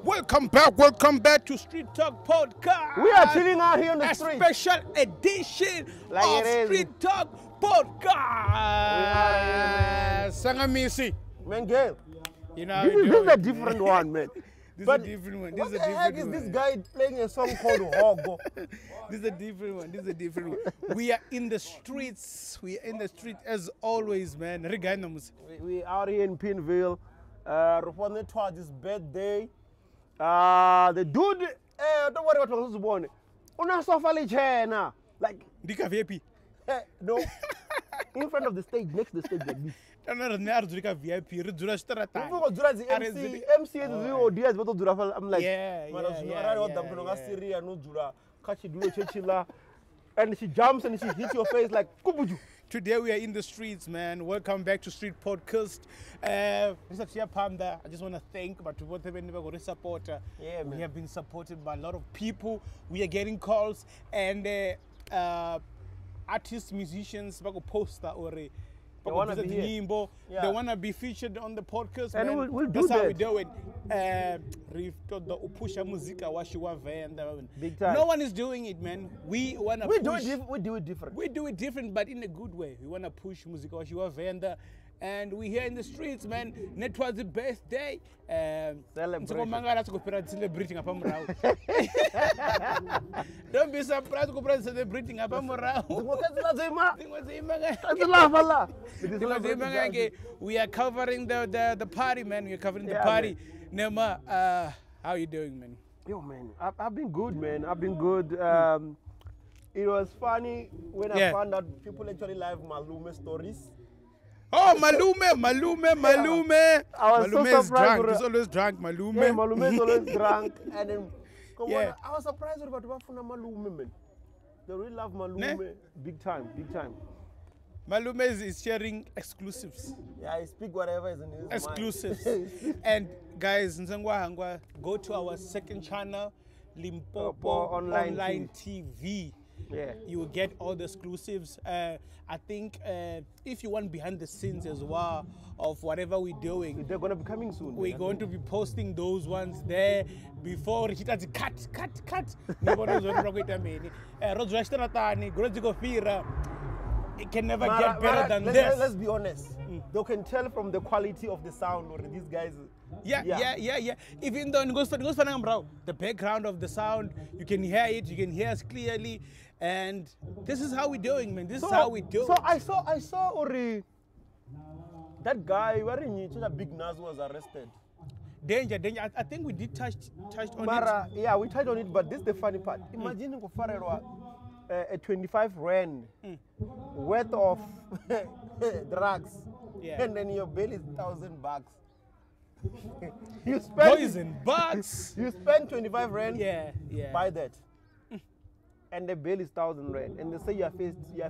Welcome back to Street Talk Podcast. We are chilling out here on the street. A special edition of Street Talk Podcast. Sangamisi. Man, girl. You know this is a different one, man. This but is a different one. What the heck is this guy playing a song called Hogo? This is a different one. We are in the streets. We are in the street as always, man. We out here in Pinville. For NETHWADZI's birthday. The dude, don't worry about what's born. Una sofa chena. Like Dika VIP. No. In front of the stage, next to the stage like this. VIP. I'm like, and she jumps and she hits your face like kubuju. Today we are in the streets, man. Welcome back to Street Podcast. I just want to thank supporter. Yeah, man. We have been supported by a lot of people. We are getting calls and artists, musicians, poster or they want to be here. They want to be featured on the podcast, and man. we'll do That's that. how we do it. Big time. No one is doing it, man. We want to We push. do it different. We do it different, but in a good way. We want to push music venda, and we here in the streets, man. NETHWADZI birthday. Celebrating. Don't be surprised celebrating. We are covering the party, man. We are covering the party. Nema, how you doing, man? Yo, man, I've been good, man. I've been good. It was funny when I found out people actually like Malume stories. Oh, Malume. I was Malume so is drunk. surprised. He's always drunk, Malume. Yeah, Malume is always drunk. And then, Yeah. I was surprised about Malume, man. They really love Malume. Ne? Big time. Malume is sharing exclusives. Yeah, I speak whatever is in his Exclusives. mind. And guys, go to our second channel, Limpopo Online TV. Yeah. You will get all the exclusives. I think if you want behind the scenes as well of whatever we're doing, They're going to be coming soon. we're going to be posting those ones there before it cut. It can never get better than this. Let's be honest. They can tell from the quality of the sound or these guys. Yeah. Even though the background of the sound, you can hear it, you can hear us clearly, and this is how we're doing, man. This is how we do. So I saw Ori, that guy wearing a big Nas was arrested. Danger. I think we did touch on Mara, yeah, we touched on it, but this is the funny part. Imagine a 25 rand worth of drugs, and then your bill is $1,000. You spend poison bugs. You spend 25 rand. Yeah. Buy that. And the bill is 1,000 rand, and they say you are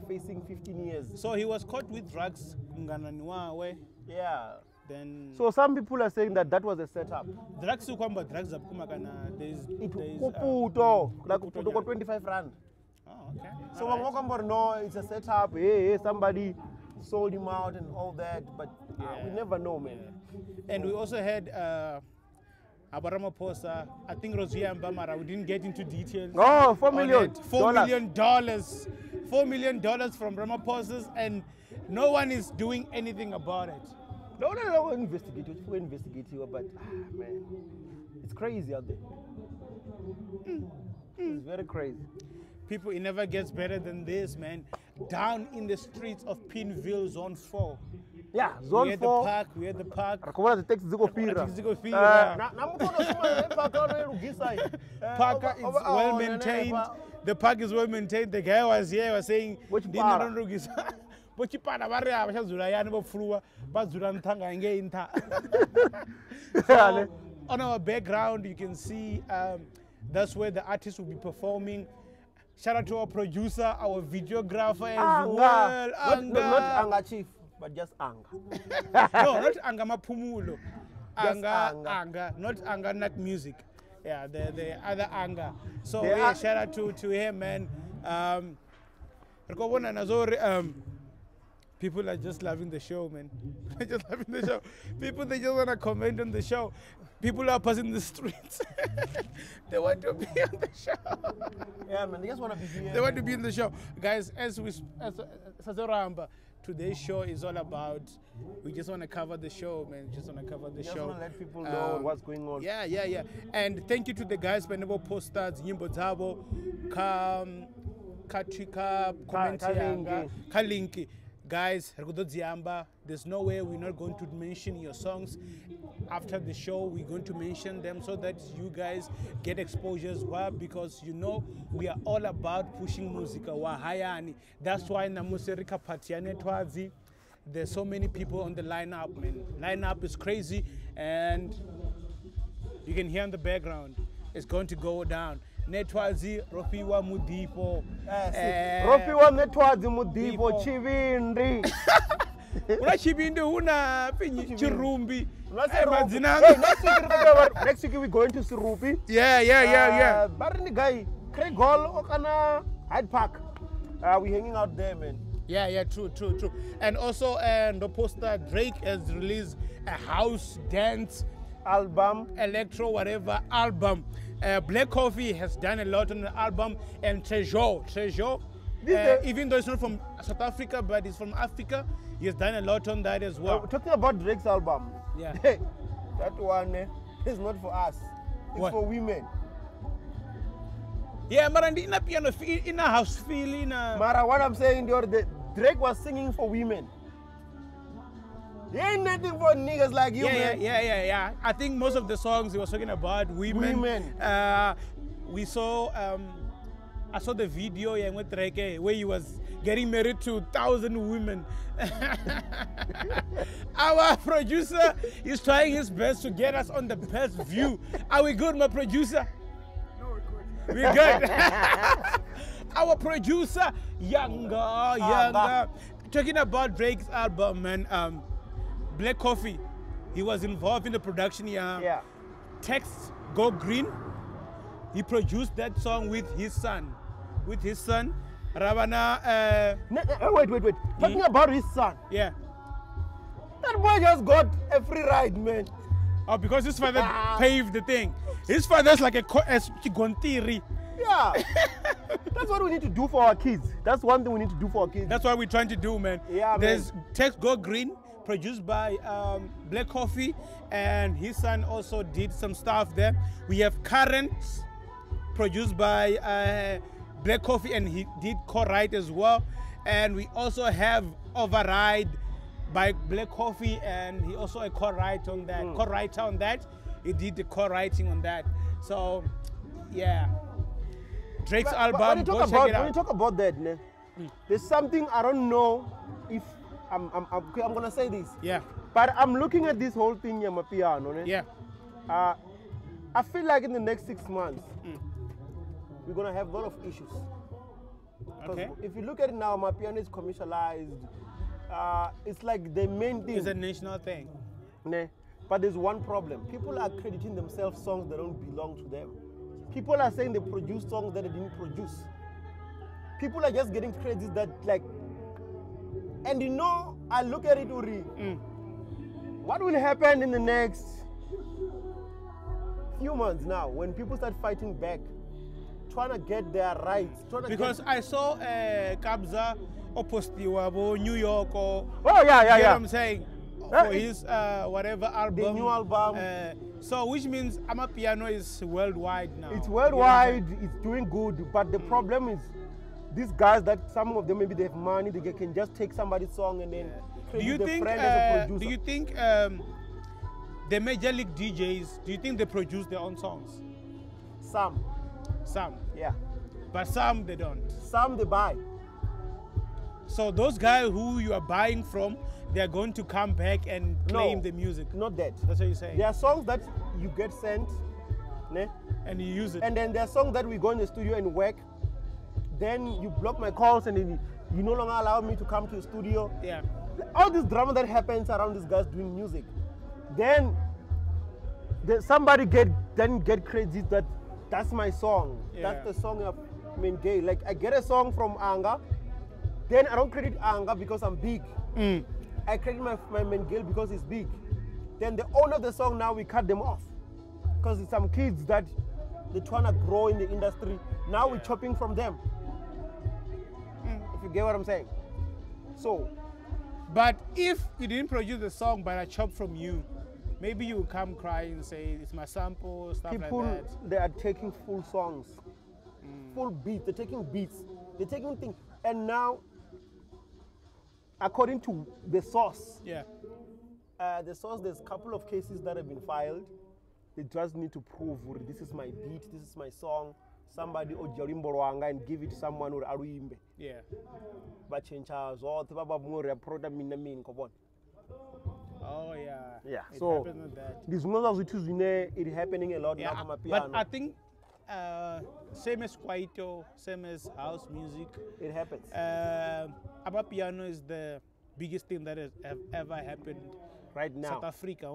facing 15 years. So he was caught with drugs. Yeah. Then So some people are saying that was a setup. drugs It there's like 25 rand. oh, okay. So Alright. no, it's a setup. Hey, somebody sold him out and all that, but we never know, man. And we also had Abarama Posa, I think Rosia and Bamara, we didn't get into details. Oh, $4 on million. it. $4 million. $4 million from Ramaphosa's, and no one is doing anything about it. No, investigate you, but man, it's crazy out there. It's very crazy. People, it never gets better than this, man. Down in the streets of Pinville, Zone 4. Yeah, Zone 4. We had the park. Parker Park is well maintained. The park is well maintained. The guy was here, was saying, so, on our background, you can see that's where the artist will be performing. Shout out to our producer, our videographer as well. Not Anga Chief, but just Anga. No, not Anga Mapumulo. Anga, not Anga Nut Music. Yeah, the other Anga. So yeah, shout out to him, man. People are just loving the show, man. They're just loving the show. People, they just want to comment on the show. People are passing the streets. They want to be on the show. Yeah, man, they just want to be here. They want to be in the show. Guys, as Ramba, today's show is all about, we just want to cover the show, man. Just want to cover the show. Just want to let people know what's going on. Yeah. And thank you to the guys, Benebo Posters, Nyimbo Zabo, Katrika, Kalinki. Guys, there's no way we're not going to mention your songs. After the show, we're going to mention them so that you guys get exposures. Why? Because you know we are all about pushing music. That's why Namuserika Patiane NETHWADZI, there's so many people on the lineup, man. Lineup is crazy, and you can hear in the background. It's going to go down. NETHWADZI, Ropiwa Mudipo. Ropiwa NETHWADZI Mudipo, Tshivenda. Una Tshivenda, una Chirumbi. Next week we're going to Sirupi. Yeah. But guy, Craig Hall, Okana, Hyde Park. We're hanging out there, man. Yeah, true. And also, the poster, Drake has released a house dance album, electro, whatever album. Black Coffee has done a lot on the album, and Treasure, even though it's not from South Africa, but it's from Africa, he has done a lot on that as well. Talking about Drake's album, yeah, that one is not for us, it's for women. Yeah, but in a piano, in a house feeling. Mara, what I'm saying, Drake was singing for women. He ain't nothing for niggas like you, man. Yeah. I think most of the songs he was talking about women. We saw, I saw the video with Drake where he was getting married to 1,000 women. Our producer is trying his best to get us on the best view. Are we good, my producer? No, we're good. We're good. Our producer, younger. Talking about Drake's album, man. Black Coffee, he was involved in the production. Yeah. Text Go Green. He produced that song with his son. Ravana. Wait. Talking about his son. Yeah. That boy just got a free ride, man. Oh, because his father paved the thing. His father's like a Gontiri. Yeah. That's what we need to do for our kids. That's one thing we need to do for our kids. That's what we're trying to do, man. Yeah, There's Text Go Green, produced by Black Coffee, and his son also did some stuff there. We have Currents, produced by Black Coffee, and he did co-write as well. And we also have Override by Black Coffee, and he also a co-writer on that. He did the co-writing on that. So, yeah. Drake's album, when you talk go check it out. When you talk about that, there's something I don't know if I'm gonna say this. Yeah. But I'm looking at this whole thing here, my piano. Yeah. I feel like in the next 6 months, we're gonna have a lot of issues. Okay. If you look at it now, my piano is commercialized. It's like the main thing. It's a national thing. But there's one problem. People are crediting themselves songs that don't belong to them. People are saying they produced songs that they didn't produce. People are just getting credits that and you know, I look at it, Uri. What will happen in the next few months now when people start fighting back, trying to get their rights? Because I saw Kabza Opostiwabo, New York, or yeah. You know what I'm saying? For his whatever album. The new album. So which means Amapiano is worldwide now. It's worldwide, it's doing good, but the problem is these guys that some of them maybe they have money, they can just take somebody's song and then credit the friend as a producer. Do you think the major league DJs, do you think they produce their own songs? Some. Yeah. But some they don't. Some they buy. So those guys who you are buying from, they're going to come back and claim the music. Not that. That's what you're saying. There are songs that you get sent, and you use it. And then there are songs that we go in the studio and work. Then you block my calls and then you no longer allow me to come to the studio. Yeah. All this drama that happens around these guys doing music. Then somebody get credit that that's my song. Yeah. That's the song of gay. Like I get a song from Anga, then I don't credit Anga because I'm big. I credit my main girl because it's big. Then the owner of the song, now we cut them off. Because it's some kids that they're trying to grow in the industry. Now we're chopping from them. If you get what I'm saying. So. But if you didn't produce the song but I chop from you, maybe you will come cry and say, it's my sample, stuff people, like that. They are taking full songs. Full beats. They're taking beats. They're taking things. And now, according to the source, there's a couple of cases that have been filed. They just need to prove this is my beat, this is my song. Somebody or Jarimborwanga and give it to someone or Aruimbe. Yeah. But change or Baba more product mean come on. Oh yeah. Yeah. It so happens with that. this one it happening a lot now from a piano. But I think same as Kwaito, same as house music. It happens. Piano is the biggest thing that has ever happened right now. South Africa.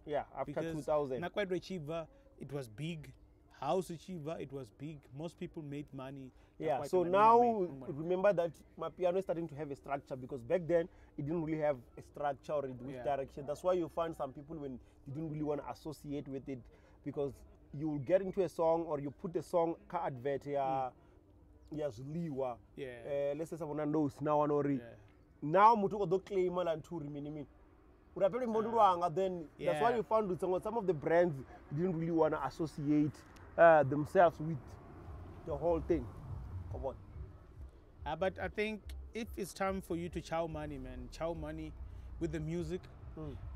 Yeah, after because 2000. Nakwaito Chiva, it was big. House Chiva, it was big. Most people made money. Yeah, so now remember that my piano is starting to have a structure because back then it didn't really have a structure or which direction. That's why you find some people when you didn't really want to associate with it because you will get into a song or you put the song ka advert let's say someone knows now now mutu odo claim and two remaining. Then that's why you found some of the brands didn't really want to associate themselves with the whole thing. Come on. But I think if it's time for you to chow money, man, chow money with the music.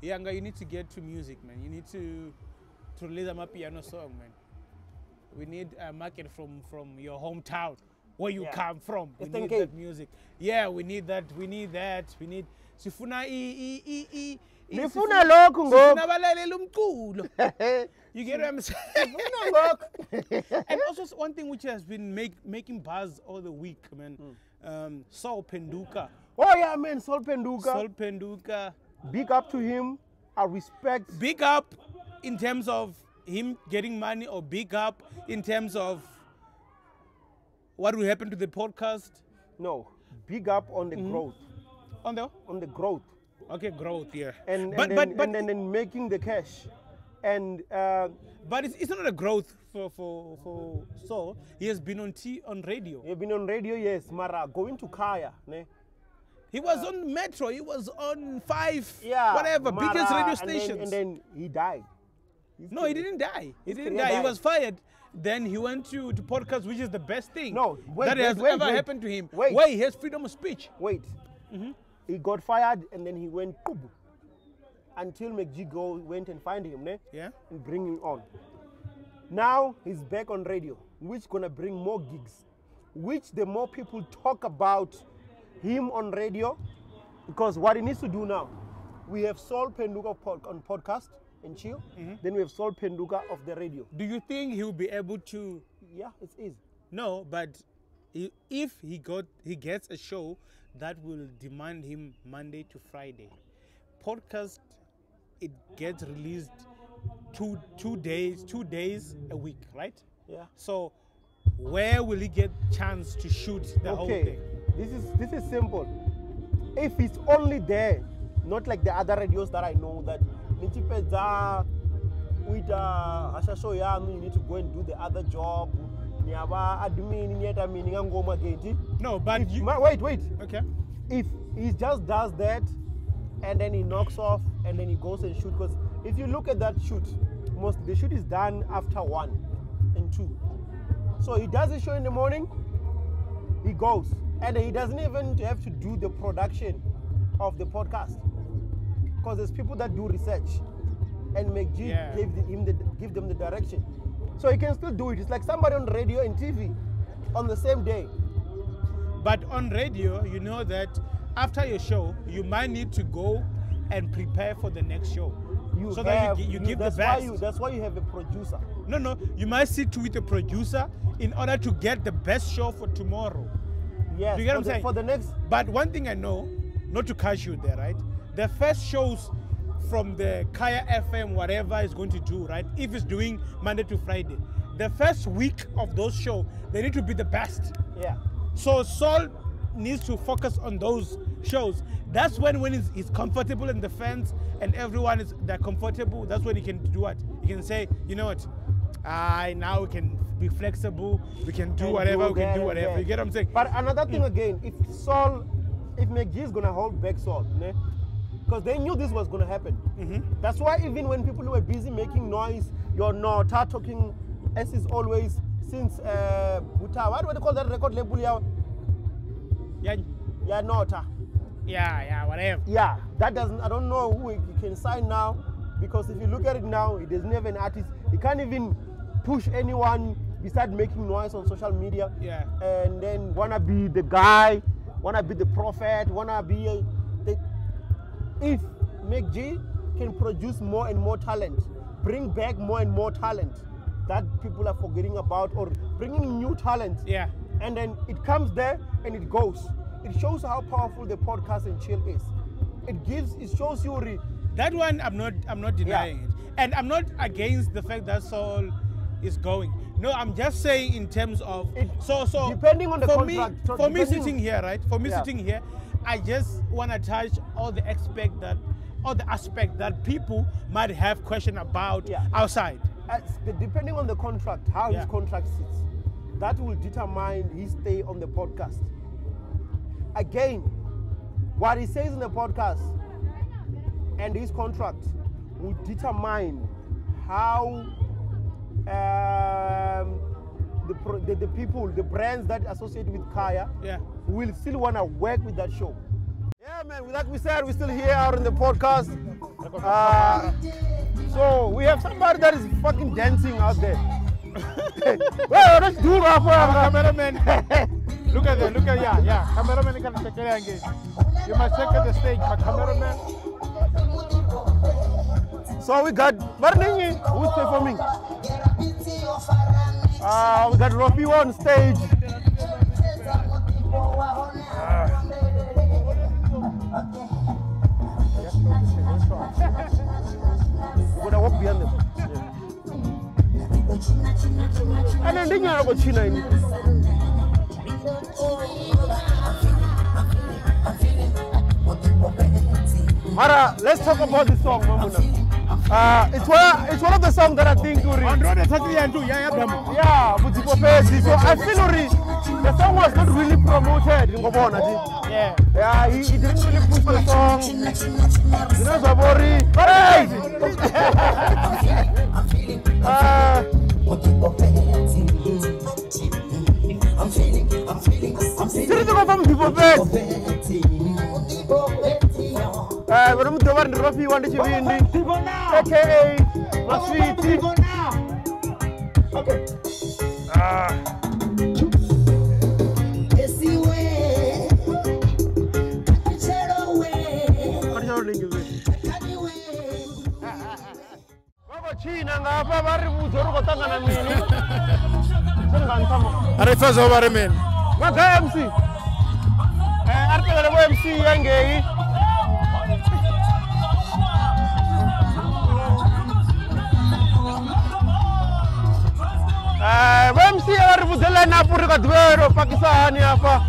Younger, you need to get to music, man. You need to release a piano song, man. We need a market from your hometown, where you come from. We need that music. Yeah, we need that. We need that. We need. Sifuna Nifuna lokhu ngoku. Sifuna balalela umculo. You get what I'm saying? And also one thing which has been making buzz all the week, man. Saul Penduka. Oh yeah, man, Saul Penduka. Saul Penduka. Big up to him. I respect. Big up in terms of him getting money, or big up in terms of what will happen to the podcast? No, big up on the growth. On the growth. Okay, growth, yeah. And then making the cash. And but it's not a growth for Saul. He has been on radio. He has been on radio, yes. Mara going to Kaya, ne? He was on Metro. He was on 5, yeah, whatever, Mara, biggest radio stations. And then he died. No, he didn't die. He didn't die. He was fired. Then he went to podcast, which is the best thing that has ever happened to him. Why? He has freedom of speech. Wait. He got fired and then he went kubu, until McG went and find him, ne? Yeah. And bring him on. Now he's back on radio, which gonna bring more gigs. Which the more people talk about him on radio, because what he needs to do now, we have Saul Penduka on podcast and chill. Then we have Saul Penduka of the radio. Do you think he'll be able to? Yeah, it is. No, but if he gets a show that will demand him Monday to Friday, podcast, it gets released two days a week, right? Yeah. So where will he get chance to shoot the whole thing? This is simple. If it's only there, not like the other radios that I know that with Hasha show you need to go and do the other job. No, but wait. Okay. If he just does that and then he knocks off and then he goes and shoot, because if you look at that shoot, the shoot is done after 1 and 2. So he does a show in the morning, he goes, and he doesn't even have to do the production of the podcast, because there's people that do research and give them the direction. So he can still do it. It's like somebody on radio and TV on the same day. But on radio, you know that after your show, you might need to go and prepare for the next show. You give the best. That's why you have a producer. No, you might sit with a producer in order to get the best show for tomorrow. Yes, do you get what I'm saying? For the next. But one thing I know, not to catch you there, right? The first shows from the Kaya FM, whatever is going to do, right? If it's doing Monday to Friday, the first week of those shows, they need to be the best. Yeah. So Saul needs to focus on those shows. That's when he's comfortable and the fans and everyone they're comfortable. That's when he can do what? He can say, you know what? Now we can be flexible. We can do whatever. We can do whatever. You get what I'm saying? But another thing again, if McG is gonna hold back Saul, because they knew this was gonna happen. That's why even when people were busy making noise, you're not talking as is always since Buta. What do they call that record label? Yeah, Nota. Yeah, whatever. Yeah, that doesn't. I don't know who he can sign now, because if you look at it now, he doesn't have an artist. He can't even push anyone besides making noise on social media. Yeah. And then wanna be the guy, wanna be the prophet, wanna be if McG can produce more and more talent, bring back more and more talent that people are forgetting about, or bringing new talent. Yeah. And then it comes there and it goes. It shows how powerful the podcast and chill is. It shows you that one. I'm not denying it, and I'm not against the fact that Saul is going. No, I'm just saying in terms of so depending on the contract. For me sitting here, right? For me sitting here, I just want to touch all the aspect that people might have question about outside. Depending on the contract, how his contract sits, that will determine his stay on the podcast. Again, what he says in the podcast and his contract will determine how the people, the brands that associate with Kaya will still want to work with that show. Yeah, man, like we said, we're still here out in the podcast. So we have somebody that is fucking dancing out there. Well, let's do it, cameraman. Look at that, cameraman can check it again. You must check at the stage, but cameraman. So we got Barney, who's performing. We got Robbie on stage. Would I walk behind them? And then you're about China. Mara, let's talk about this song, Mamuna. It's one of the songs that I think so I feel the song was not really promoted in Gobona. Yeah, he didn't really push the song. You know, Zabori. Hey! I'm feeling from people bed. We're going to go to Robbie one aka Maswiti. Okay. Arifaz over men. Maga MC. Arke MC yange. MC arivuzela na Afrika dwero Pakistan hapa.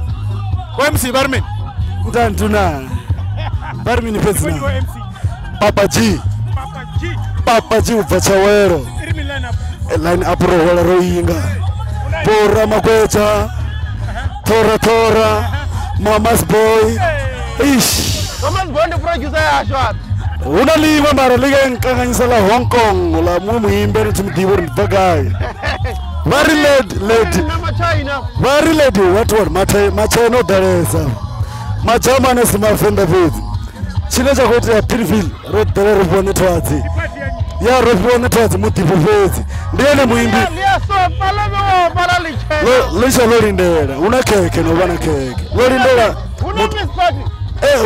MC Barmin. Mtantuna. Barmin pesa. Papa G ubvachawero. Line up rola roinga. Bora magwecha. Tora. Mama's boy. Ish. Mama's boy the producer ashwat. Unaliwa mara liga nkanganyisa la Hong Kong la muimbe tumdiwo bagai. Very late. Very late. What? Macha no daresa. Macha manes mafenda vizi. Chile cha kote ya Pilville. Road dere rupo NETHWADZI. Ya rupo NETHWADZI mutipo vizi. Ndiye muimbi. Lisha lori ndera. Una keke no bana keke. Lori ndera. Una miss party.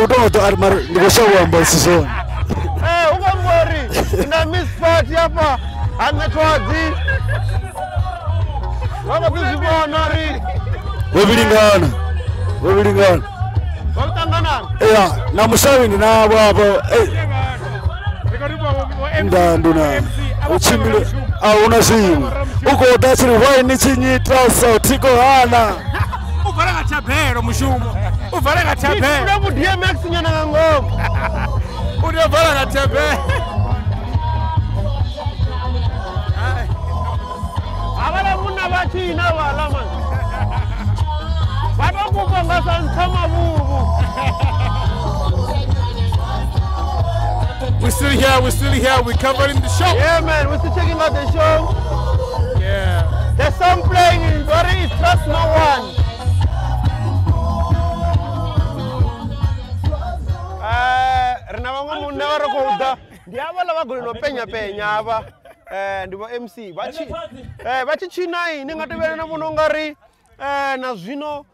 Utoto armar nikoshawa mbasisoni. Ugambori. Ina miss party hapa. NETHWADZI. Webilingana. Yeah, na mushawini na baba. Ndanduna. Uchimile unasimu. Uko dachiri wine chinyita sautiko hana. Ukora ngachapero mushumo. Uvala ngatepe. Ufuna ku DMX nyana ngangoma. Uvala ngatepe. Abala muna bathi na bala man. Batokubonga santsama bubu. We're still here, we're covering the show. Yeah man, we're still checking out the show. Yeah. The song playing in Dori is Trust No One. Rina wanga munda warokuda. Ndiabala bagulino penya aba. Ndibo MC. Bachi chinai ningatebera na munongari na zwino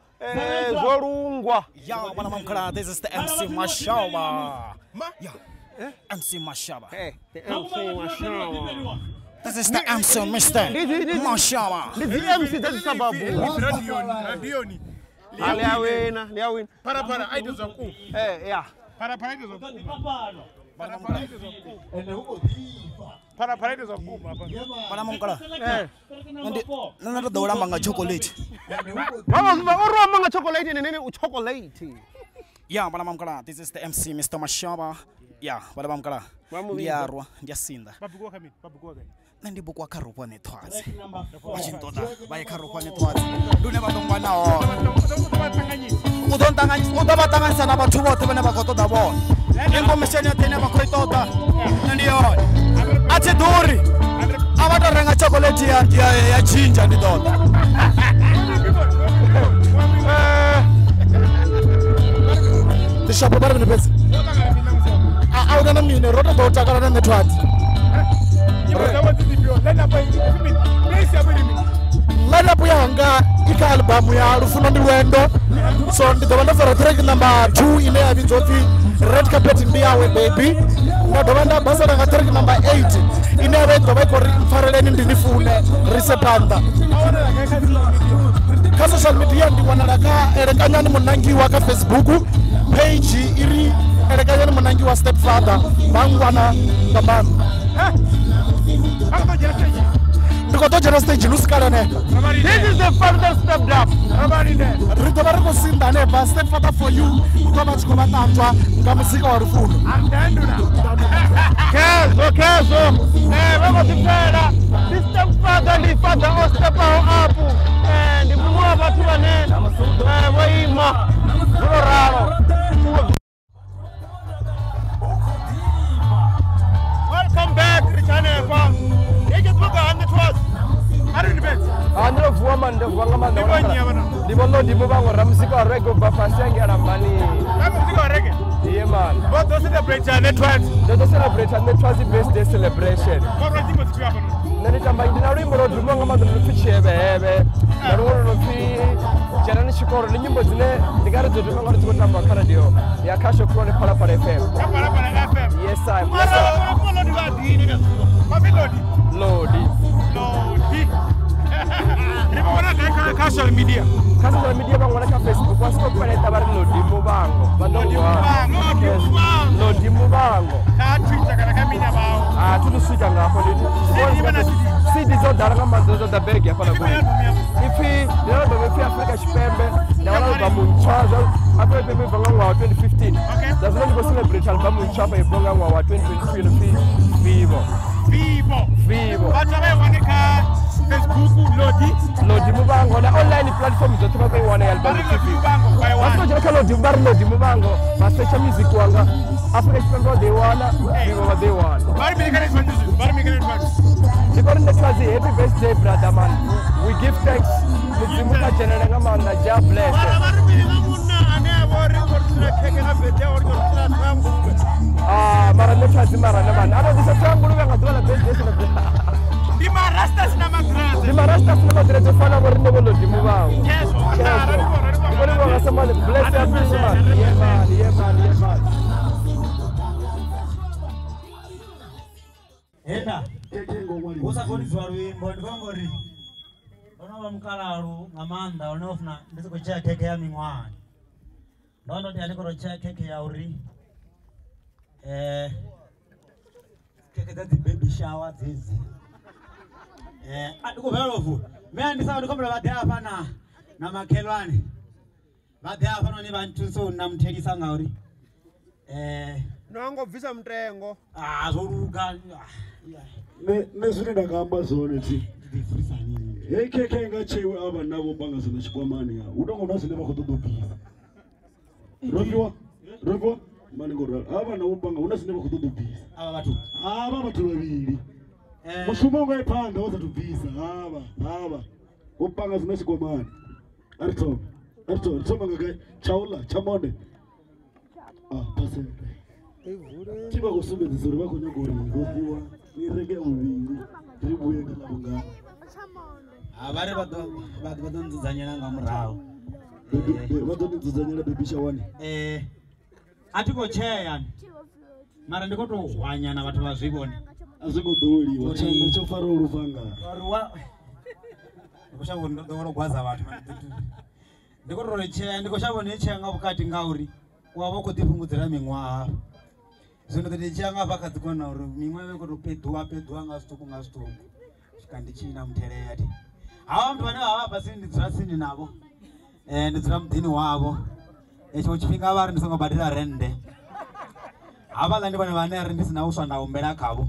zolungwa. Yeah, when I'm this is the MC Mashaba. Yeah. MC Mashaba. Hey, the MC Mashaba. This is the MC Mr. Mashaba. This is the MC that is sababu. Radioni. Liawina. Para aido zaku. Yeah. Para aido zaku. Para aido zaku hapa. Bana mongala. Nana dora manga chocolate. Mama oro manga chocolate nene chocolate. Yeah, bana mongala. This is the MC Mr. Mashaba. Yeah, bana mongala. Ndiarwa, ndiasinda. Babugwa kami, babugwa kami. Nandi bukwa karupa NETHWADZI. Bachintoda, baye karupa NETHWADZI. Dune batongwa nao. Udobatanganyisa na bathu bote bana bakotoda bona. Ingomisheni yathene bakhoyitoda. Ndiyona. Athi duri. Abantu renga chocolate ya ginger ndidoda. Dishapo bari nipesi. Awuna mina roto botakala na NETHWADZI. Lineup yanga ika album ya Rufuno ndi Wendo. So ndidobanda for track number 2 ine yabinzoti Red Carpet ndiyawe baby. Ndidobanda basara nga track number 8 ine yabendo bayikori mfareleni ndinifune risepanda. Ka social media ndiwanalaka elekanyani munangiwa ka Facebook page iri elekanyani munangiwa stepfather bangwana ngabana. Ndikotojera stage lusikalane. This is the further step up. Rito bari kusinda ne ba step father for you. Ngoba chikoba tantwa ngamuzika wa Rufuno. Kezo. Vamos tifera. This step father ndi father o step up. Ndi mumwa bathu bane. Waima. Raro. Welcome back, Richard FM. Andro vuama ndevanga manda. Dibono dimubango ramsika rego bafasengi aramani. Ramsika rege. Yeah man. But to celebrate NETHWADZI. To celebrate NETHWADZI birthday celebration. What was it to happen? Nani tamba ndina rimbo ro dimonga manda nufichebe hebe. Naroro no fi janani shikoro ni nyimbo zine ndigara zo dimonga ro tamba kana dio. Ya kasho krone para FM. Para FM. Yes sir. Yes sir. Lodi. Social media. Social media bangwana ka Facebook wasiko peleta bari Lodi Mubango. Lodi Mubango. Ka Twitter kana kamina bawo. Tulusika ngapho leti. Sidi zo daranga manzo da beg ya fala go. Ifi lelo befi Africa Chipembe, na wala ba munchaza, apo pepe banga wa 2015. That's when we celebrate album munchapa ibonga wa 2023 Vivo. Batabe wanika Facebook Lodi Mubango na online platform zote babe wana album TV. Wasko jeka Lodi Mubango, ba special music wanga. Africa Chipembe they wana, Vivo they wana. Bari mikane twanjuzu. Because NETHWADZI, happy birthday brother man. We give thanks to Zimuka General man na ja bless. Mara NETHWADZI mara na man. Ano disa tangu luga ngatwala birthday celebration. Dima rastas na magrete fana borinde Lodi Mubango. Yes. Iboni wanga samale bless every man. Yeah man. Enda. Usa koni zwaruimbo ndivangori. Ona mukalaru ngamanda onofuna ndisikuchaya keke ya mingwani. Ndondo ndi alikorochaya keke ya uri. Keke za baby shower zizi. Adiko verovu. Mea ndisaka ndikomela badea hapa na makelwani. Vade apa noni vantu so namthelisa ngauri. Nongo visa mtengo. Zoruka. Ne zwine ndakamba zwone ti. Keke ngachewe ava navo banga zina chikwamani ya. Udongo zwine vakutodobisa. Roviwa mani ngora ava navo banga una zwine vakutodobisa. Ava vatu vaviri. Mushumo ngaipanda wazatubisa ava. Upanga zina chikwamani. Arito ngakai chaula chamonde. Pase. Tiba kusumbe zuri vako nyogori ngofiwa nirege uviri tiribuye kana bunga. Avari vadonzudzanyira ngamurawo. Vadonzudzanyira baby shawani. Atikocheya. Mara ndikotohwanyana vatu vazvibone. Azvingodoliwa changa chofara urufanga. Ndikoshavonogwaza vatu. Ndikotorocheya ndikoshavonechaya ngavukati ngauri. Wava kutifungudzira mimwaha. Zvino kuti changa vakadzikona uri mimwe vekutopedwa ngazvituku. Zvikandichina mutereya ati. Hava mntu vane hava pasi ndidzira sini navo. Ndidzira mudhini wavo. Echo chipinga vari ndisongobhadhira rende. Hava la ndivane vane ri ndisina uswa ndaombera kavo.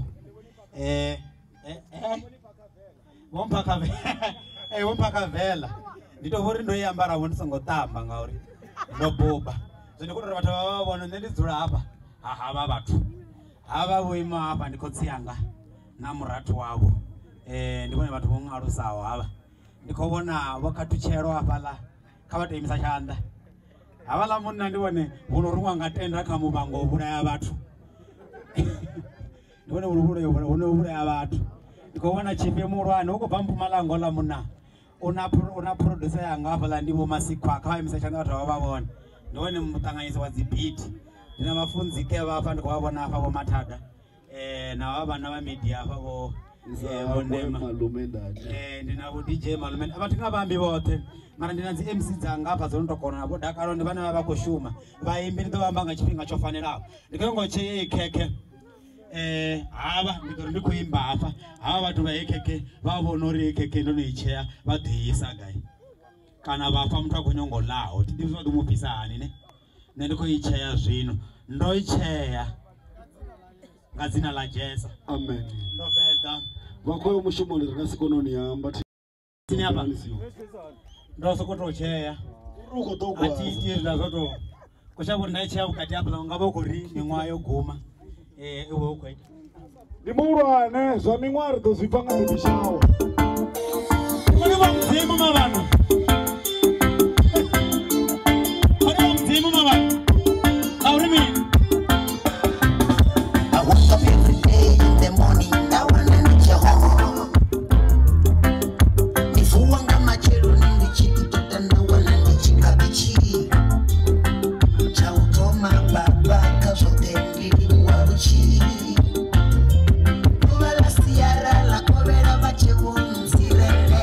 Vompakavela. Nditovori ndoiyambarawo ndisongotamba ngauri. Ndoboba. Zvinokutora vatu vavavona nendidzura apa. Hava vatu. Hava voima apa ndikotsiyanga namuratu wavo. Ndivone vatu vongarusawo hava. Ndikovona vakatucherwa apala kavatoimisa chanda. Hava la munna ndivone vunorumwa ngatenda kamubango vuraya vatu. Ndivone vuraya vatu. Ndikovona chipe murwane ukubva Mpumalanga la munna. Una producer yanga apala ndivo masikwa akavaimisa chanda vatu vavavona. Ndivone mutanganisi wadzibhiti. Ndina mafunzike vapa ndikuvavona apa vomatada. Na vana vamedia apa vo Nema. Ndina vo DJ Malumenda. Apa tingavambi vote. Mara ndinanzi MC dzanga apa dzonotokona navo dakaro ndivana vava kushuma. Vaimbi nditovamba ngachipinga chofanirawo. Ndikongocheye keke. Hava ndikuimba apa. Hava vatu vaekeke vavonori keke ndonoicheya vadhiisa gai. Kana vafa mtu akunyongolawo tidivisa dumupisa hani ne. Ndikoicheya zvino. Ndoicheya. Ngazina la Jesu. Amen. Ndopedza. Vakoyo mushumoni rakasikoni yamba. Tini apa. Ndosokotocheya. Urukotogwa. Ati ndazoto. Kushapo ndaicheya ukati apa ngabo kuri mimwa yoguma. Iwe ukwaita. Ndimurwane zva mimwari tozvipanga ndibishawo. Kuri vamdzimu mavano. I wake up every day in the morning, I wanna meet your home. If you want to match your own in the chicken, then I wanna meet you kabichi. Chautoma baba, kazote ndiri wabuchi. Kuvala siara la kovera bache wunzirele.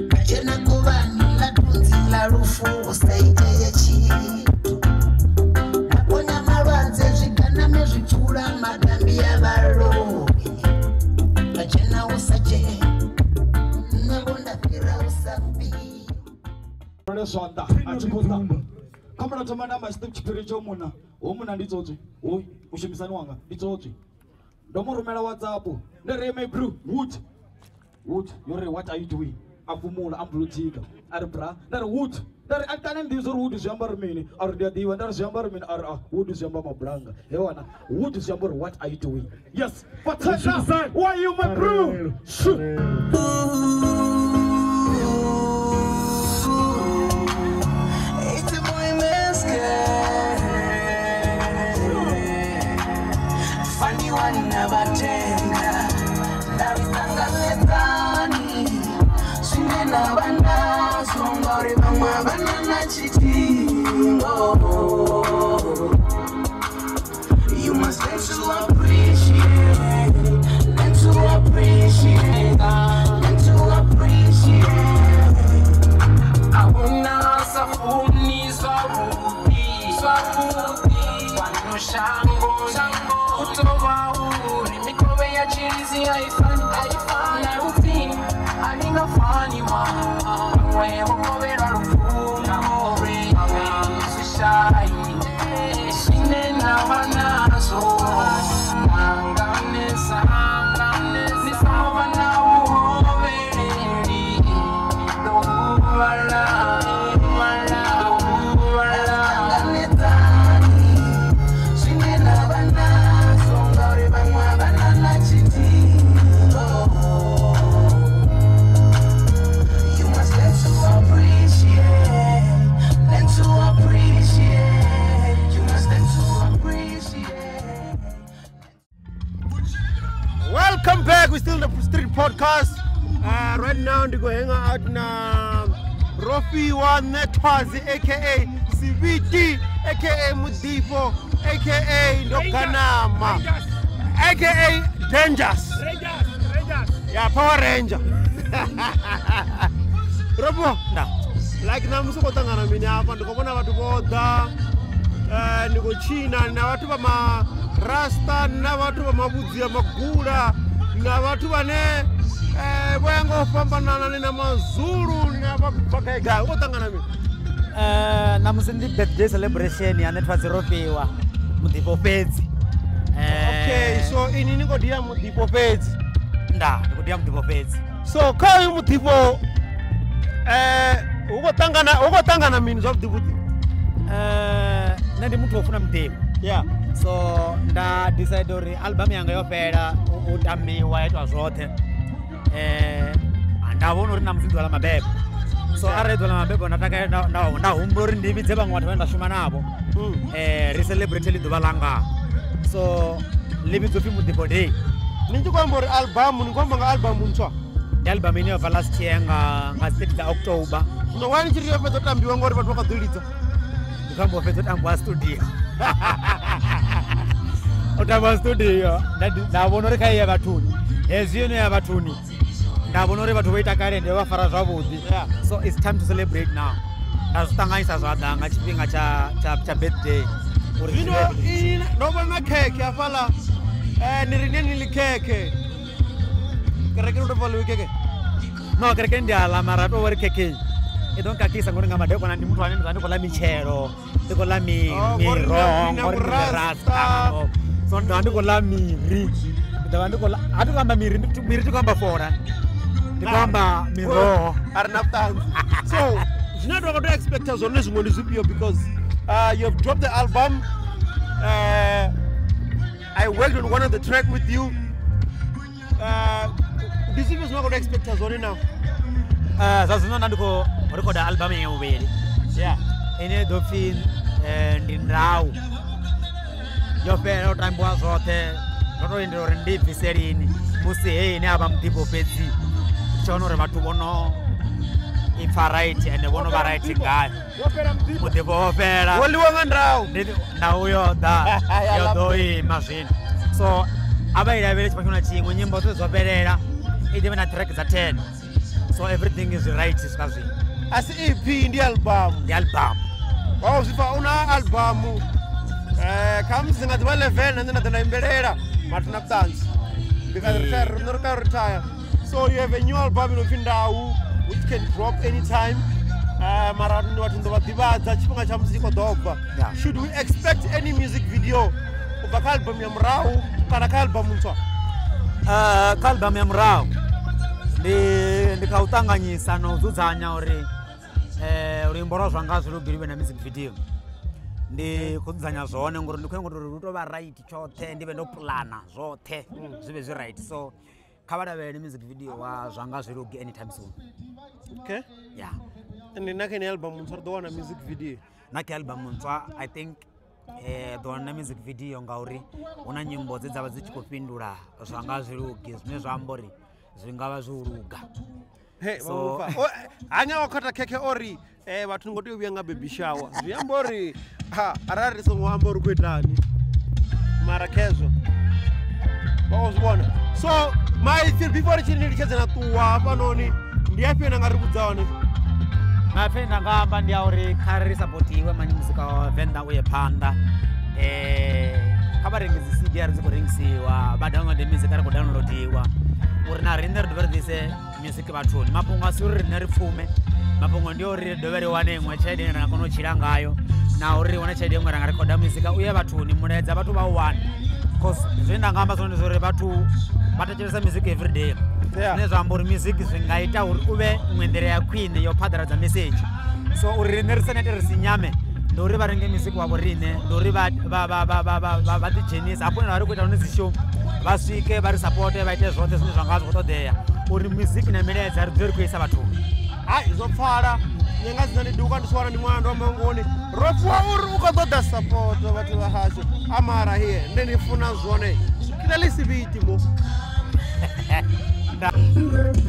Kajena kovani la dunzi la rufu, usaite ya chi. Madambi ya baro Kajena usaje Nabonda kira usambi Nole swanda achiposta Kama natomana masitu chipiricho muna Omuna ndizodzi Oi, ushimisani wanga Ndizodzi Ndomurumela WhatsApp Nereme bro Wood Yore what are you doing Afumula ambulutika Aribra Nare wood Dari antane ndizo wood ziyambar mini Ardia diwa Dari ziyambar mini wood ziyambar mabranga Hewana wood ziyambar what are you doing Yes But why are you my bro Shoot It's a boy masquerade Funny one nabatenga Nabitanga letani Swingena banda Songori mama banana chitingo You must learn to appreciate Learn to appreciate Learn to appreciate Auna safuni swabubi Wano shango Utowa uri Mikobe ya chirizi haifani Na rufini Aninga fani wa Mwe mkobe na rufu Welcome back. We're still in the street podcast. Right now, we go hang out na Rofi wa NETHWADZI, aka CBT, aka Mudipo, aka Ndokanama, aka Dangerous. Yeah, Power Ranger. Robo, like na musuko tangana mini hapa ndikobona watu boda niko China na watu ba ma rasta na watu ba mabudzi ya magula na watu bane wengo pambanana na mazuru na bakaiga uko tangana mini na musindi birthday celebration ya NETHWADZI rofiwa Mudipo Pedzi. Okay, so ini niko dia Mudipo Pedzi. Niko dia Mudipo Pedzi. So kai Mudipo uko tangana means of the Mudipo. Nandi mtu ofuna Mudipo. Yeah. So nda decide ori album yanga yopera utambiwa etwa zote. Ndabona uri na mzindo wala mabebe. So aredwa la mabebe nataka na umbori ndividze bangwe watu wenda shuma nabo. Re celebrate liduva langa. So libidzo fi Mudipo day. Ninji kwamba album ni kwamba album ntswa. Album ine of last year nga 6 October. No wani chiri yo peto tambiwa ngori watu wakadhulitsa. Ndikambo peto tambwa studio. Utamba studio ndabona uri kai ya batuni. Ezino ya batuni. Ndabona uri bathu waita kare ndewa fara zwavudi. So it's time to celebrate now. Azutanganyisa zwadanga chipinga cha birthday. You know, nobona cake afala nirineni likeke. Kereke utavalo keke. No, kereke ndiala marato wori keke. Edonka kisa ngori ngama deko nandi mtu anene ndiko la michero, ndiko la miro, ngori rasta. So ndiko la miri. Ndiko la atukamba miri tukamba fora. Ndikamba miro arnaftan. So, you know what to expect us on this one is because you have dropped the album. I worked on one of the track with you. This is not going to expect us on it now. Sasa ndiko record album ya ubeli. Yeah. Ine dofin ndindrau. Yo pero tambwa zote. Noto indiro ndi viserini. Musi ine aba Mudipo Pedzi. Chono re batu bono variety and one variety guy. Mudipo opera. Wali wanga ndrau. Na uyo da. Yo doi machine. So abaira village pakuna chingwe nyimbo zoperera. Ide na track za 10. So everything is right iskazi. As EP ndi album. The album. Wow, sifa una album. Kama zinga dwele vena ndina tunaimberera matuna dance. Because retire. So you have a new album in Vindau which can drop anytime. Maratuni watu ndo wadibaza chipunga cha muziki doba. Should we expect any music video of a album ya mrau kana album ntswa? Album ya mrau ndikautanganyisa no uzudzanya uri urimbo zvangazi rugiriwe na music video. Ndi kudzanya zvone ngori ndikwengo rutova right chote ndive ndo plana zvote zvive zvi right. So kavada vene music video wa zvanga zvirugi anytime soon. Okay. Yeah. And nake ni album ntswa do wana music video. Nake album ntswa I think do wana music video ngauri una nyimbo dzava dzichikopindura zvanga zvirugi zvine zvambori zvingava zviruga. Hey, so anya wakata keke ori watu ngoti uyenga baby shower. Zviyambori arari so mwambo uri kuitani. Marakezo. Bawuzibona. So my feel before chini lichezana tuwa panoni ndiyapena ngari kudzaone. Mafenda ngamba ndiyauri kari supportiwe mani muzika wa venda uye panda. Kabaringisi CD ari zikuringisiwa badanga de music ari kudownloadiwa. Urina render doverdise music batoni mapungo asuri nari fume mapungo ndio ri dovere wane mwe chaide na kono chirangayo na uri wana chaide mwe ranga record music uye batoni munedza batu ba 1 cause zvinda ngamba zono zore batu batachesa music every day. Nezva ambori music zvingaita uri uve mwendere ya queen yo padaradza message. So uri nerisane risinyame ndori varenge music wavo rine ndori va tijenisa apo vari kuita unezishow vasvike vari support vaite zvote zvine zvanga zvotodheya uri music nemireza rizori kuisa vatumi. Hai zvopfara nyenga dzina ndiduka ndiswara ndi mwana ndomangoni rofuwa uri ukazoda support vati vahasho amara here ndinifuna zvone kila lisibiti mo Thank you very much.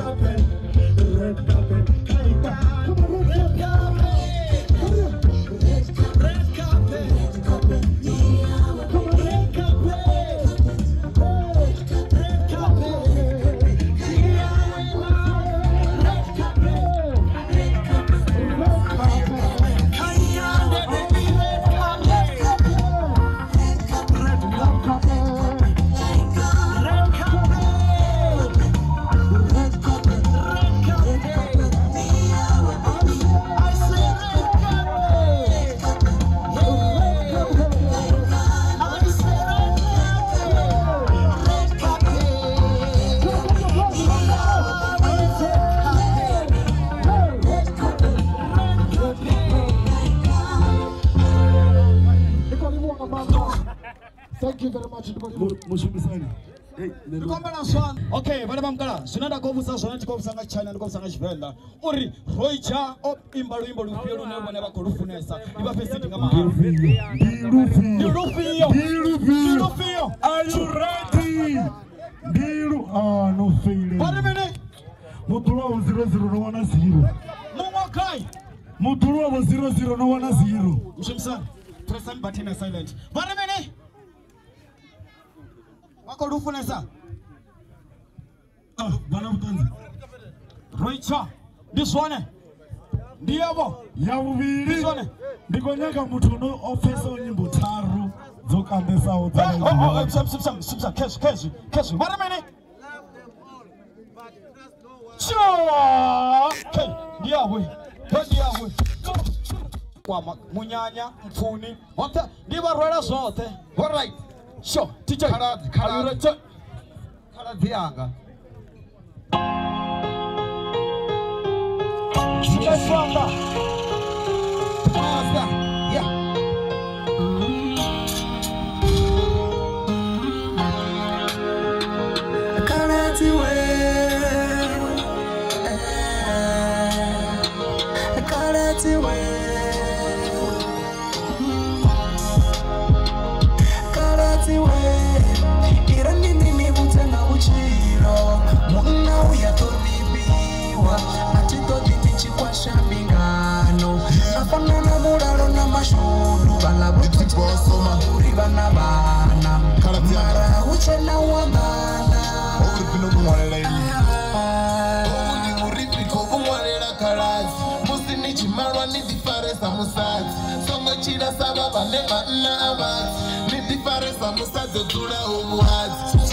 Okay, madam sunada kovusa zona tikovusanga China ndikovusanga Tshivenda uri roicha op imbalo lufio lunebone bakolufunesa ibape sitting ngama Dilufio. Are you ready? No feeling. What a minute. Mutulu 00 no 10. Mumokai. Mutulu 00 no 10. Mshimsan. Press the button silent. What a minute. Wakolufunesa. Bana mtanzi. Roicha. This one. Diabo. Yavubiri. This one. Ndikonyaka mutu no officer nyimbo taru. Zokambesa utsa. Cash. What a minute. Sure. Okay. Diabo. Kwa munyanya mfuni. Wata ndiba rwela zote. All right. Sure. Teacher. Karadianga. Swamba. Yeah.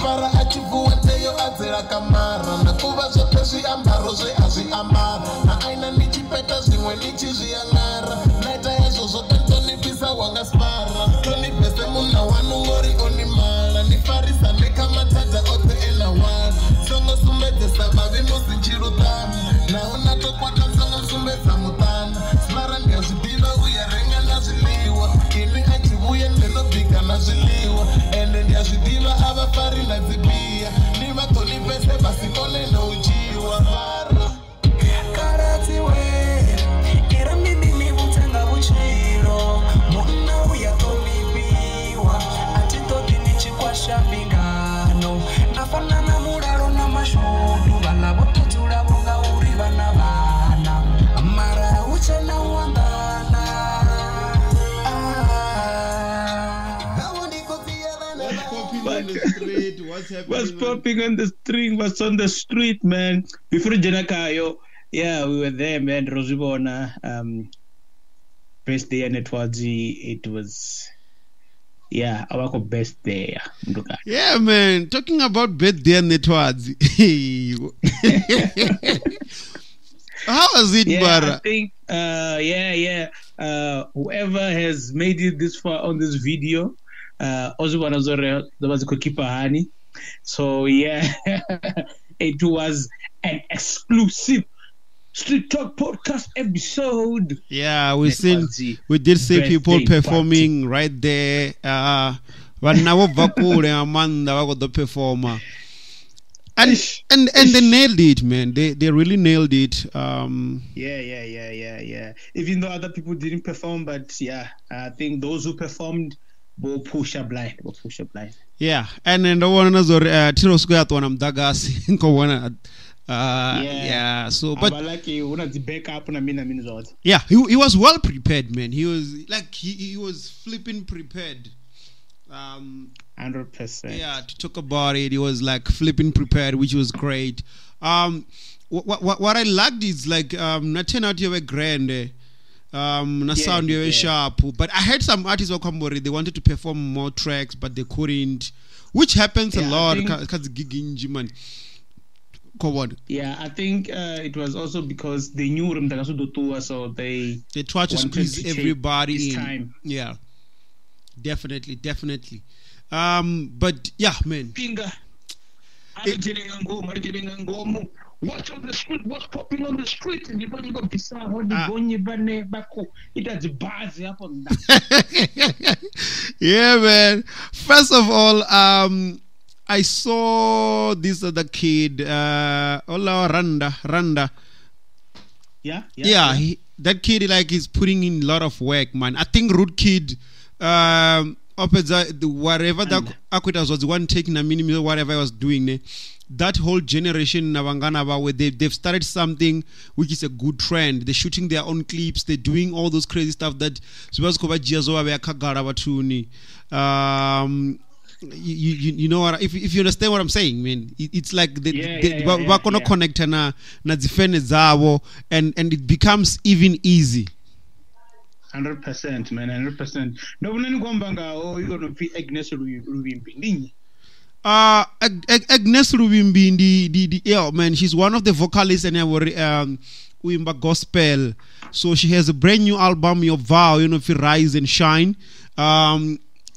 Para achivuateyo adzera kamara nakuva zvepezvi ambaro zveazviambara naaina nichipeta zvimwe nichizviangara naita yazvozvo tatonipisa wangaspara tonipese muna wanungori onimala nifarisa nekamatadza ose enawara songosumbedzesa vavi musinchirutana naunatokwata songosumbedza mutana smara ndiyazvidiva uyarenga nazviliwa ini achivuya ndinobhika nazviliwa ende ndiyazvidiva avafari nadzibiya nivatonipese vasikone nouchiwa karatiwe ira mimimi vutanga vuchiro muna uyatonibiwa atitoti nichikwasha mbingano nafanana muraro na mashudu vana vototula vonga uri vana vana mara uchena wangana What's popping on the street? What's on the street, man? Before Janakayo, yeah, we were there, man. Rosibona, best day and NETHWADZI. It was, yeah, our best day. Yeah, man. Talking about birthday and NETHWADZI. How was it, Bara? I think, whoever has made it this far on this video, also one of the was a keeper honey. So yeah, it was an exclusive Street Talk podcast episode. Yeah, we did see people performing right there. But now Vakule Amanda was the performer. And they nailed it, man. They really nailed it. Yeah. Even though other people didn't perform, but yeah, I think those who performed bo pusha blind. Yeah, and then the one another Tiro Square one I'm Dagas yeah, so but like you want to back up on a minute. Yeah, he was well prepared, man. He was like he was flipping prepared. 100%. Yeah, to talk about it, he was like flipping prepared, which was great. What I liked is like not turn out you were grand. Sound you were sharp, but I heard some artists were Kambori, they wanted to perform more tracks, but they couldn't, which happens a lot because gigging man. Yeah, I think it was also because they knew Mtagasudo, so they tried to squeeze everybody in. Time. Yeah, definitely. But yeah, man. What's on the street? What's popping on the street? And you got yeah, man. First of all, I saw this other kid, Ola Randa. Yeah. That kid like is putting in a lot of work, man. I think Root Kid, whatever that Akwitas was the one taking a minimum, whatever I was doing. That whole generation Navangana, where they've started something which is a good trend. They're shooting their own clips. They're doing all those crazy stuff that you know what, if you understand what I'm saying, man, it's like we're gonna connect na zifene zabo and it becomes even easy. 100%, man, 100%. No one you're gonna be Agnes Rubimbi. Agnes Rubimbi, yeah, man, she's one of the vocalists and Uimba Gospel. So she has a brand new album, Your Vow, if you rise and shine.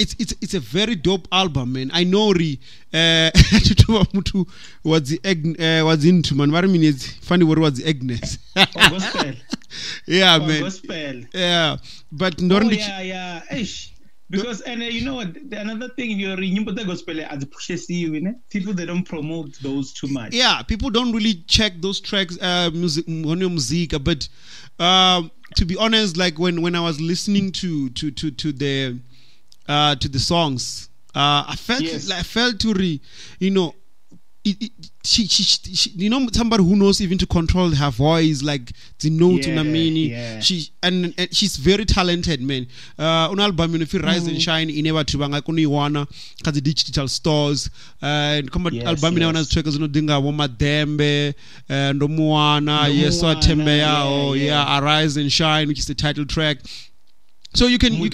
It's a very dope album, man. I know what's into man. What I mean is funny word was Agnes. Gospel. Yeah, man. Gospel. Yeah, but yeah. Because and you know what? Another thing, you're in the gospel as pushes you, people they don't promote those too much. Yeah, people don't really check those tracks, music, but to be honest, like when I was listening to the songs, I felt she somebody who knows even to control her voice, like the note she's very talented, man. On album if you rise and shine in ever to banga kuniwana kazi digital stores and come album ina trackers unodinga wo madembe ndo muwana yeso atembe yao Arise and Shine, which is the title track. So you can yeah,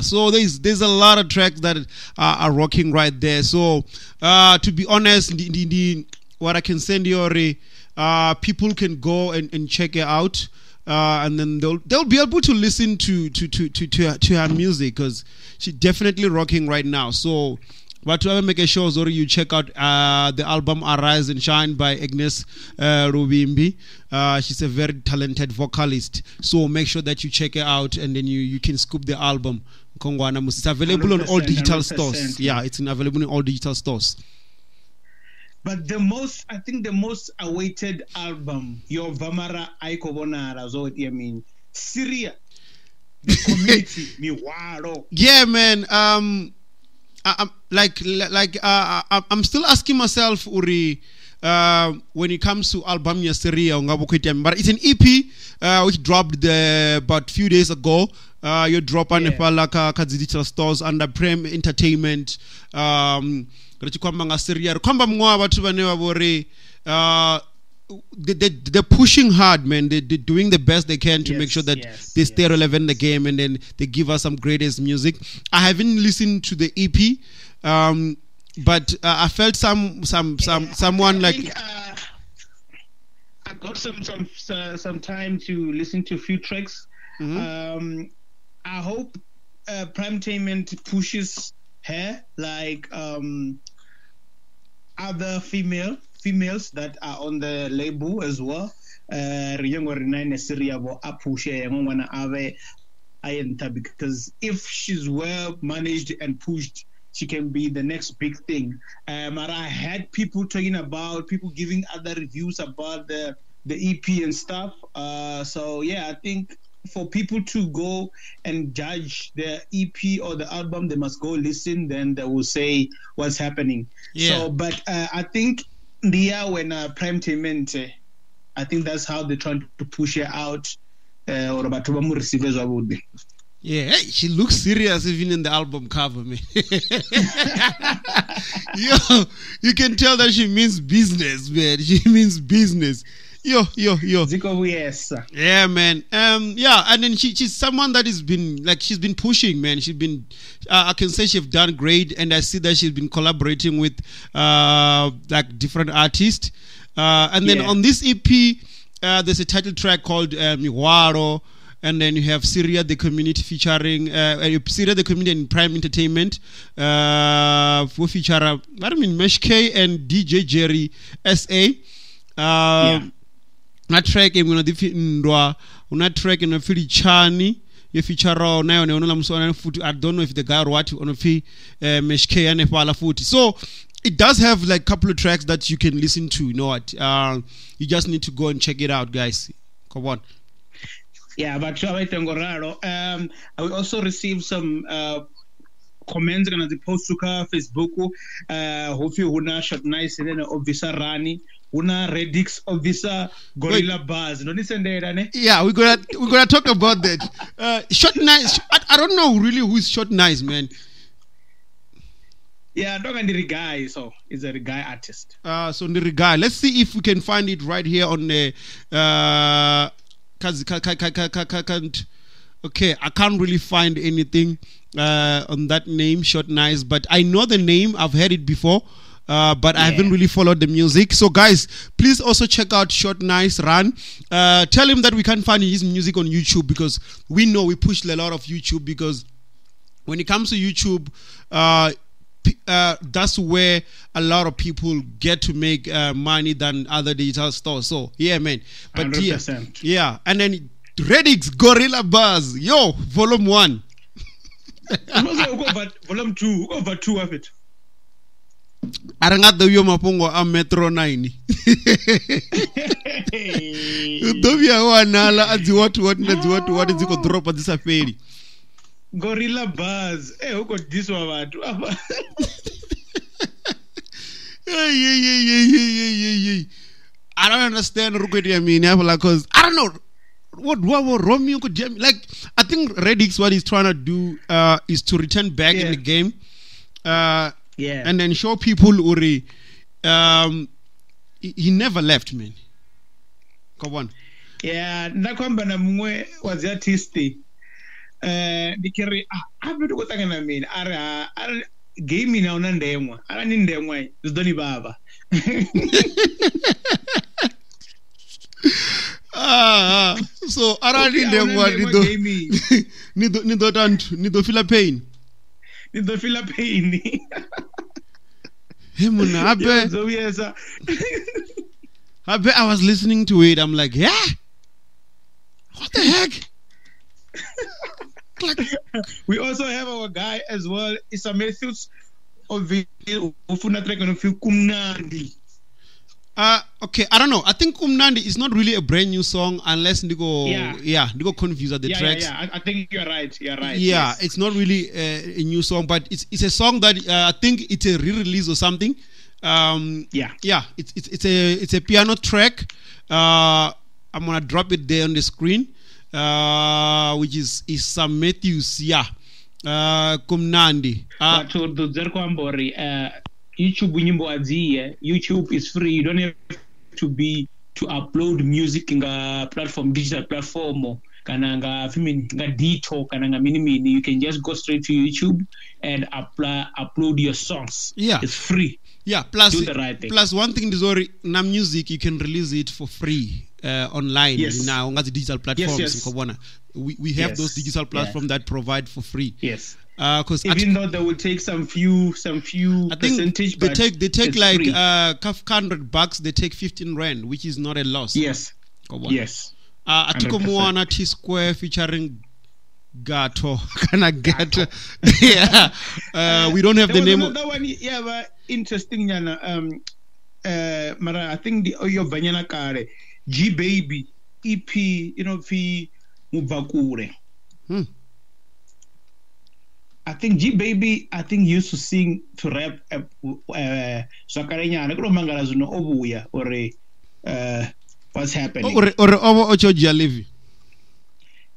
so there's a lot of tracks that are rocking right there. So to be honest, what I can send you people can go and check it out, and then they'll be able to listen to her music, because she's definitely rocking right now. So but to ever make a show, or you check out the album Arise and Shine by Agnes Rubimbi. She's a very talented vocalist. So make sure that you check it out, and then you can scoop the album. It's available on all digital stores. Yeah, it's available in all digital stores. But the most awaited album, your Vamara Aikobonara, so I mean, Syria, the community, Miwaro. Yeah, man. I'm still asking myself, Uri, when it comes to album Syria, but it's an EP which dropped about few days ago. You drop on Nepalaka digital stores under Prem Entertainment. They're pushing hard, man. They're doing the best they can to make sure that they stay relevant in the game, and then they give us some greatest music. I haven't listened to the EP, but I felt someone like I got some time to listen to a few tracks. I hope Prime Entertainment pushes her like other females that are on the label as well. Because if she's well managed and pushed, she can be the next big thing. I had people talking about, people giving other reviews about the the EP and stuff. So yeah, I think for people to go and judge the EP or the album, they must go listen. Then they will say what's happening. Yeah. So, but I think when Prime Payment, I think that's how they're trying to push it out. Or about to receive as well would be. Yeah, hey, she looks serious even in the album cover, man. Yo, you can tell that she means business, man. She means business. Yo. Ziko, yes. Yeah, man. Yeah, and then she's someone that has been she's been pushing, man. She's been I can say she's done great, and I see that she's been collaborating with different artists. And then on this EP, there's a title track called Miwaro. And then you have Syria the Community featuring Syria the Community and Prime Entertainment who feature Meshk and DJ Jerry SA. Una track I'm gonna ndwa una track in a fili chani you feature nayo neona msona futhi. I don't know if the guy or what on Meshk and Nepala futhi. So it does have like a couple of tracks that you can listen to. You know what? You just need to go and check it out, guys. Come on. Yeah, but I also received some comments on the post to Facebook. Hopefully, huna shot nice and then officer Rani, huna Redix officer Gorilla Bars. Yeah, we're gonna talk about that. Shot nice. I don't know really who's shot nice, man. Yeah, dog and the guy, so he's a guy artist. So the guy. Let's see if we can find it right here on the. Okay, I can't really find anything on that name, Short Nice, but I know the name. I've heard it before, but I haven't really followed the music. So guys, please also check out Short Nice Run. Tell him that we can't find his music on YouTube, because we know we push a lot of YouTube, because when it comes to YouTube, that's where a lot of people get to make money than other digital stores. So yeah, man. But 100%. Yeah, and then Redix Gorilla Buzz, yo, volume 1. Volume 2, over 2 of it. Arangado yo mapongo a Metro 9. Dobia wanala azi watu ziko drop at this affair. Gorilla Buzz. Who got this one? I don't understand because I don't know what Romeo could like. I think Redix, what he's trying to do is to return back in the game, and then show people Uri. He never left, man. Come on. Yeah, nakwamba na mwe was artistic. Dikiri abedu kutangana mimi ara game na unandemwa ara ni ndemwa zidoni baba. So ara ni ndemwa nido feel pain. Nido feel pain. Himuna abe I was listening to it. I'm like, yeah, what the heck? We also have our guy as well, Issa Matthews of Ufuna track on Kumnandi. Okay, I don't know. I think Kumnandi is not really a brand new song unless Nigo confused at the tracks. Yeah, I think you're right. Yeah, yes. It's not really a new song, but it's a song that I think it's a re-release or something. It's a piano track. I'm gonna drop it there on the screen. Which is Sam Matthews, Kumnandi. YouTube is free. You don't have to upload music in a platform, digital platform. You can just go straight to YouTube and upload your songs. Yeah, it's free. Yeah, plus do the right thing. Plus one thing is na music you can release it for free online now on the digital platforms. Yes. We have those digital platforms that provide for free. Yes. Because even though they will take some few I think percentage, they take like $100. They take 15 rand, which is not a loss. Yes. Yes. Atiko Moana T Square featuring Gato. Gato. Yeah. We don't have the name. That one, yeah, but interesting. Mara, I think the Oyo Banyana Kare. G Baby EP pfi mubvakure. I think G Baby used to sing to rap Zakarenyana kulo mangala zino obuya or what's happening or ocho Jalevi.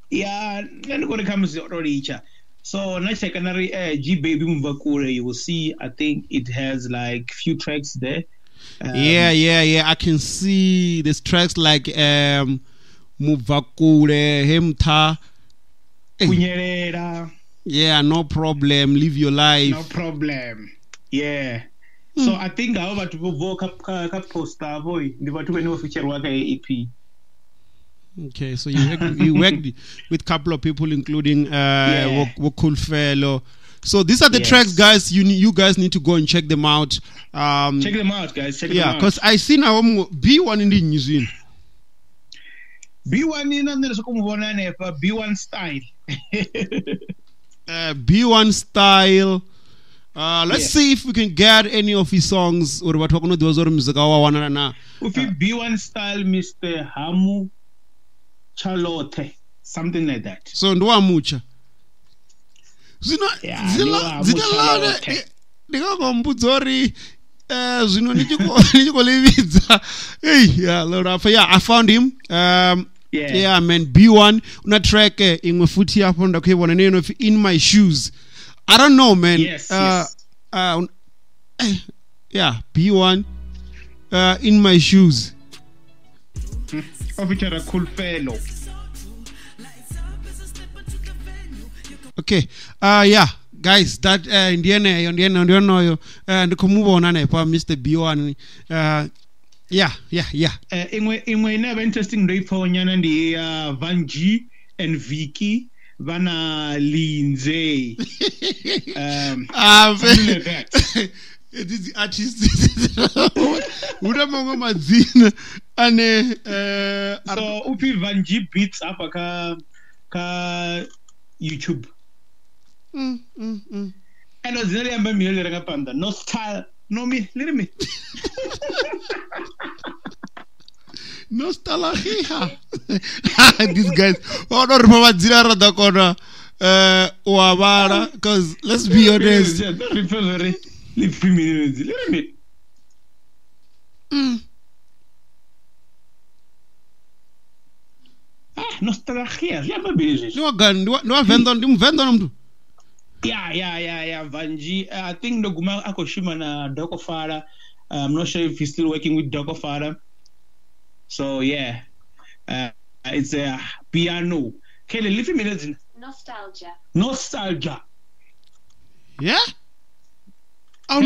Yeah, then when it comes to Oricha. So next secondary G Baby Mvakure, you will see I think it has like few tracks there. Yeah. I can see there's tracks like Muvakure, Hemta, Kunyerera. Yeah, no problem. Live your life. No problem. Yeah. So I think I over to go poster boy. The what we know feature work EP. Okay, so you worked with a couple of people, including Wokul Fellow. So these are the tracks, guys. You guys need to go and check them out. Check them out, guys. Check them out. Yeah, because I see now B1 in the New Zealand. B1 in the B1 style. B1 style. Let's see if we can get any of his songs or what we're going to do. B1 style, Mr. Hamu Charlotte, something like that. So ndo amucha. Zina ndikakombudzori zvino nichikolevidza. Hey, yeah, Lord, I found him. Yeah, man, B1 una track imwe futhi hapo ndakuibona neno In My Shoes. I don't know, man. Yes. Yeah, B1 In My Shoes. Feature a cool fellow. Okay. Yeah, guys, that ndiene ndiono and kumubona ne pa Mr. B1. Yeah. Imwe never interesting day for nyana ndi Van G and Vicky Vana Lindsay. Something like that. This artist udamongo madzina ane so upi Van G beats up ka YouTube. And ozile amba miyole rakapanda no style no me little me. Nostalgia. These guys no remember dzina rada kona wabara because let's be honest. Nostalgia. Yeah. Vanji. I think the Guma Akoshima na Doko Fara. I'm not sure if he's still working with Doko Fara. So yeah. It's a piano. Kelly, leave me Nostalgia. Yeah? Oh,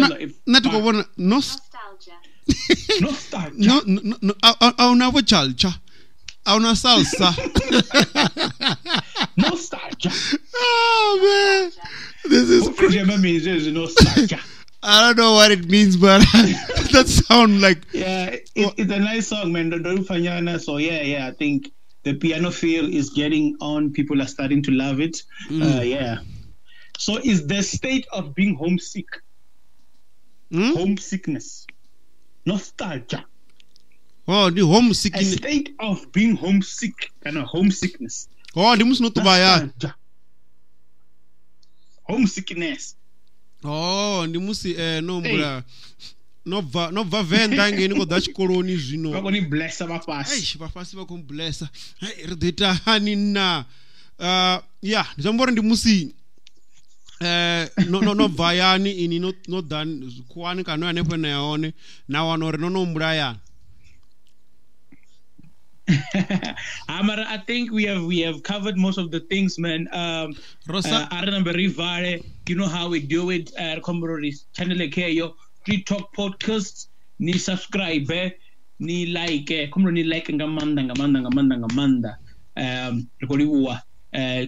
nostalgia. Nostalgia. No, never chalcha. Una salsa. Nostalgia. Oh man, this is crazy. Nostalgia. I don't know what it means, but that sounds like it's a nice song, man. So yeah. I think the piano feel is getting on. People are starting to love it. Yeah. So is the state of being homesick, homesickness, nostalgia. Oh, the homesick. A state of being homesick and a homesickness. Oh, the must not buy homesickness. Oh, the must no bra. No va venda ngeni ko dash koloni zvino. Va koni blessa va pass. Hey, va pass va kon blessa. Hey, rdeta hanina. Yeah, njambora ndi musi no vayani ini no dan kwani kano anepo na yaone na wanore no mbraya. Amara, I think we have covered most of the things, man. Rosa, you know how we do it. Kombrori's channel yo Street Talk Podcast. Ni subscribe, ni like, komro ni like ngamanda.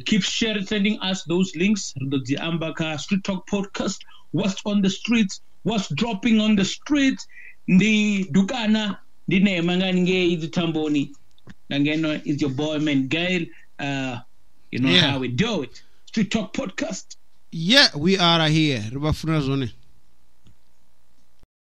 Keep sending us those links. The Ambaka Street Talk Podcast. What's on the streets? What's dropping on the streets? Ndi dukana, di Nema nge izi tamboni. Nangeno is your boy, man, Gail. You know how we do it. Street Talk Podcast. Yeah, we are here.